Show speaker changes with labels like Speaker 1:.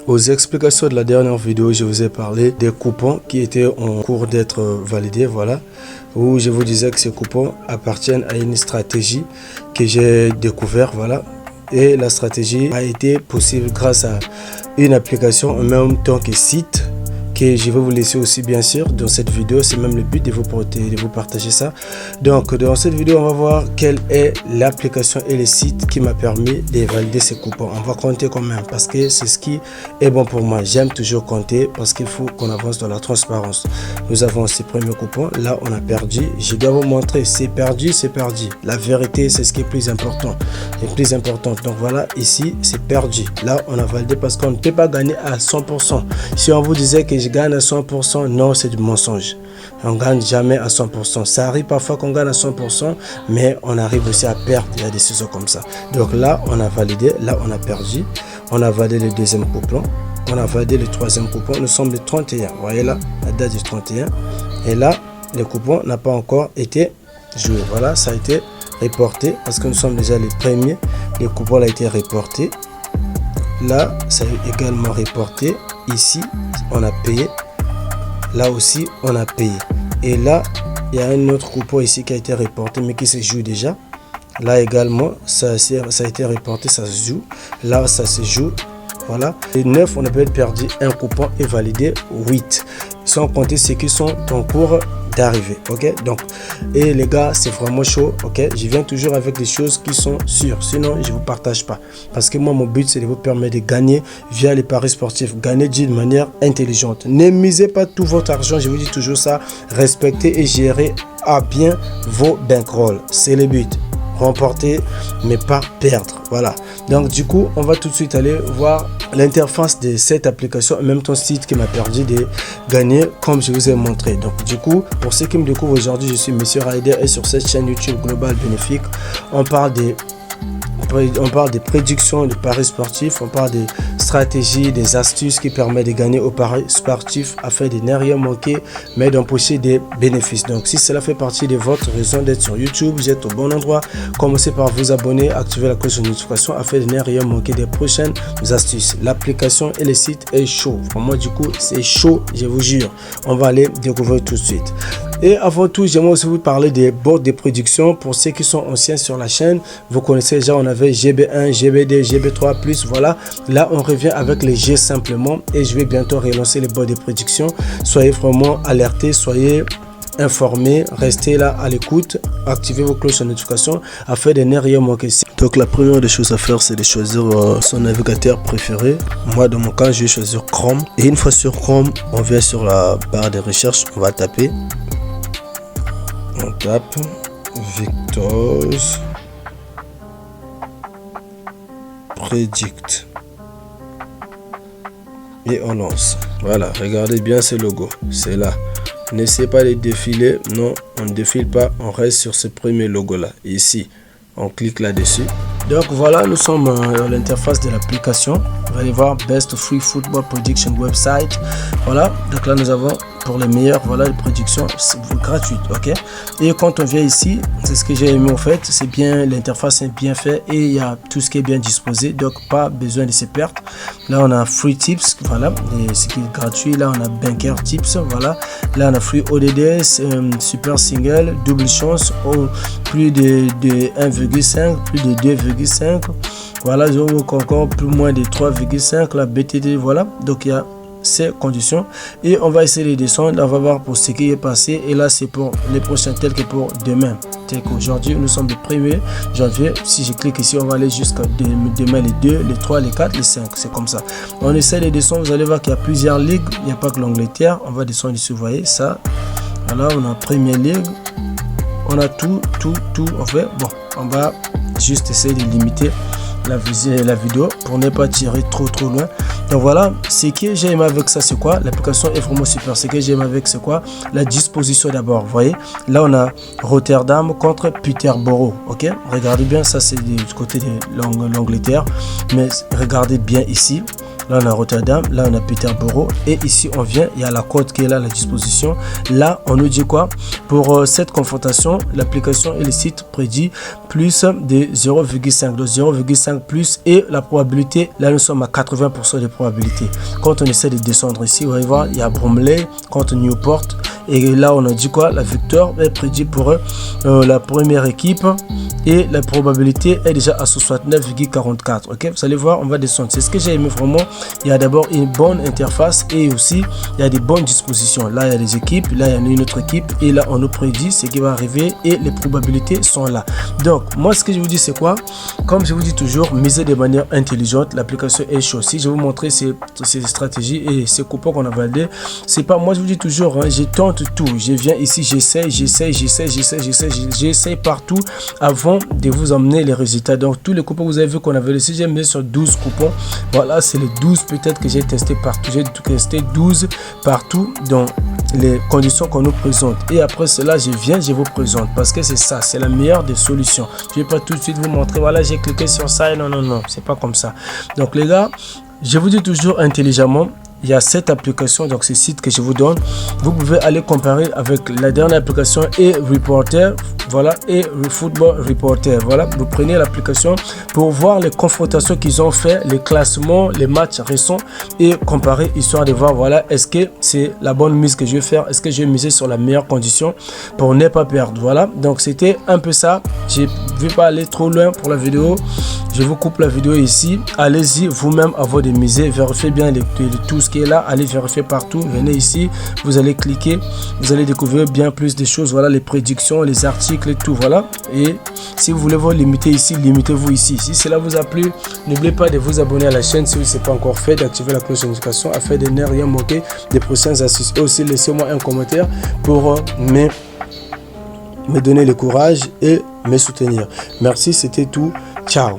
Speaker 1: Aux explications de la dernière vidéo, je vous ai parlé des coupons qui étaient en cours d'être validés, voilà, où je vous disais que ces coupons appartiennent à une stratégie que j'ai découvert, voilà, et la stratégie a été possible grâce à une application en même temps que site que je vais vous laisser aussi bien sûr dans cette vidéo. C'est même le but de vous partager ça. Donc dans cette vidéo, on va voir quelle est l'application et le site qui m'a permis de valider ces coupons. On va compter quand même parce que c'est ce qui est bon pour moi. J'aime toujours compter parce qu'il faut qu'on avance dans la transparence. Nous avons ces premiers coupons. Là, on a perdu. Je dois vous montrer. C'est perdu, c'est perdu. La vérité, c'est ce qui est plus important. C'est plus important. Donc voilà, ici, c'est perdu. Là, on a validé parce qu'on ne peut pas gagner à 100%. Si on vous disait que je gagne à 100%, non, c'est du mensonge. On gagne jamais à 100%. Ça arrive parfois qu'on gagne à 100%, mais on arrive aussi à perdre. Il y a des saisons comme ça. Donc là, on a validé. Là, on a perdu. On a validé le deuxième coupon. On a validé le troisième coupon. Nous sommes le 31. Vous voyez là, la date du 31. Et là, le coupon n'a pas encore été joué. Voilà, ça a été reporté parce que nous sommes déjà les premiers. Le coupon a été reporté. Là, ça a également reporté. Ici, on a payé. Là aussi, on a payé. Et là, il y a un autre coupon ici qui a été reporté, mais qui se joue déjà. Là également, ça a été reporté, ça se joue. Là, ça se joue. Voilà. Et 9, on a peut-être perdu un coupon et validé 8. Sans compter ceux qui sont en cours d'arriver. Ok, donc, et les gars, c'est vraiment chaud. Ok, je viens toujours avec des choses qui sont sûres. Sinon, je vous partage pas. Parce que moi, mon but, c'est de vous permettre de gagner via les paris sportifs. Gagner d'une manière intelligente. Ne misez pas tout votre argent. Je vous dis toujours ça. Respectez et gérez à bien vos bankrolls. C'est le but. Remporter mais pas perdre. Voilà, donc du coup on va tout de suite aller voir l'interface de cette application en même temps site qui m'a permis de gagner comme je vous ai montré. Donc du coup, pour ceux qui me découvrent aujourd'hui, je suis Monsieur Rider et sur cette chaîne YouTube Global Bénéfique, on parle des prédictions de paris sportifs, on parle des stratégies, des astuces qui permettent de gagner au paris sportif afin de ne rien manquer mais d'empocher des bénéfices. Donc si cela fait partie de votre raison d'être sur YouTube, vous êtes au bon endroit. Commencez par vous abonner, activer la cloche de notification afin de ne rien manquer des prochaines astuces. L'application et le site est chaud. Pour moi du coup c'est chaud, je vous jure. On va aller découvrir tout de suite. Et avant tout, j'aimerais aussi vous parler des boards de prédiction. Pour ceux qui sont anciens sur la chaîne, vous connaissez déjà, on avait GB1, GB2, GB3+, voilà. Là, on revient avec les G simplement et je vais bientôt relancer les boards de prédiction. Soyez vraiment alertés, soyez informés, restez là à l'écoute, activez vos cloches de notification afin de ne rien manquer. Donc la première des choses à faire, c'est de choisir son navigateur préféré. Moi, dans mon cas, je vais choisir Chrome. Et une fois sur Chrome, on vient sur la barre de recherche, on va taper. On tape Victor's Predict et on lance. Voilà, regardez bien ce logo, c'est là. N'essayez pas de défiler, non, on ne défile pas, on reste sur ce premier logo là. Ici, on clique là-dessus. Donc voilà, nous sommes à l'interface de l'application. Vous allez voir Best Free Football Prediction Website. Voilà, donc là nous avons pour les meilleurs, voilà, les prédictions gratuites. Ok, et quand on vient ici, c'est ce que j'ai aimé en fait, c'est bien, l'interface est bien fait et il y a tout ce qui est bien disposé, donc pas besoin de se perdre. Là on a Free Tips, voilà, et ce qui est gratuit. Là on a Banker Tips, voilà. Là on a Free ODD, Super Single, double chance, plus de 1,5, plus de 2,5, voilà, encore plus moins de 3,5, la BTD, voilà. Donc il y a ces conditions et on va essayer de descendre. On va voir pour ce qui est passé et là c'est pour les prochains tels que pour demain, tel qu'aujourd'hui nous sommes le 1er janvier. Si je clique ici, on va aller jusqu'à demain les 2, les 3, les 4, les 5, c'est comme ça. On essaie de descendre, vous allez voir qu'il y a plusieurs ligues, il n'y a pas que l'Angleterre. On va descendre ici, vous voyez ça, voilà, on a Premier League, on a tout en fait. Bon, on va juste essayer de limiter la vidéo pour ne pas tirer trop loin. Donc voilà, ce que j'ai aimé avec ça, c'est quoi? L'application est vraiment super. Ce que j'ai aimé avec, c'est quoi? La disposition d'abord. Vous voyez, là on a Rotterdam contre Peterborough. Ok, regardez bien, ça c'est du côté de l'Angleterre, mais regardez bien ici. là on a Rotterdam, là on a Peterborough, et ici on vient, il y a la cote qui est là à la disposition. Là on nous dit quoi? Pour cette confrontation, l'application et le site prédit plus de 0,5, donc 0,5 plus, et la probabilité, là nous sommes à 80% de probabilité. Quand on essaie de descendre ici, vous allez voir, il y a Bromley contre Newport, et là on a dit quoi? La victoire est prédite pour la première équipe, et la probabilité est déjà à 69,44. ok, vous allez voir, on va descendre. C'est ce que j'ai aimé vraiment. Il y a d'abord une bonne interface, et aussi il y a des bonnes dispositions. Là il y a des équipes, là il y a une autre équipe, et là on nous prédit ce qui va arriver, et les probabilités sont là. Donc moi ce que je vous dis c'est quoi? Comme je vous dis toujours, misez de manière intelligente. L'application est chaude. Si je vais vous montrer ces stratégies et ces coupons qu'on a validés, c'est pas moi, je vous dis toujours, hein, je tente tout, je viens ici, j'essaie partout avant de vous emmener les résultats. Donc tous les coupons que vous avez vu qu'on avait laissé, j'ai mis sur 12 coupons. Voilà, c'est les 12 peut-être que j'ai testé partout. J'ai testé 12 partout dans les conditions qu'on nous présente, et après cela je viens, je vous présente, parce que c'est ça, c'est la meilleure des solutions. Je vais pas tout de suite vous montrer, voilà, j'ai cliqué sur ça, et non, c'est pas comme ça. Donc les gars, je vous dis toujours intelligemment, il y a cette application, donc ce site que je vous donne, vous pouvez aller comparer avec la dernière application et Reporter, voilà, et Football Reporter. Voilà, vous prenez l'application pour voir les confrontations qu'ils ont fait, les classements, les matchs récents, et comparer, histoire de voir, voilà, est-ce que c'est la bonne mise que je vais faire, est-ce que je vais miser sur la meilleure condition pour ne pas perdre. Voilà, donc c'était un peu ça. Je ne vais pas aller trop loin pour la vidéo, je vous coupe la vidéo ici. Allez-y vous-même avant de miser, vérifiez bien tout ce qui est là, allez vérifier partout, venez ici, vous allez cliquer, vous allez découvrir bien plus de choses, voilà, les prédictions, les articles et tout, voilà. Et si vous voulez vous limiter ici, limitez-vous ici. Si cela vous a plu, n'oubliez pas de vous abonner à la chaîne si ce n'est pas encore fait, d'activer la cloche de notification afin de ne rien manquer des prochaines astuces. Et aussi laissez-moi un commentaire pour me donner le courage et me soutenir. Merci, c'était tout, ciao.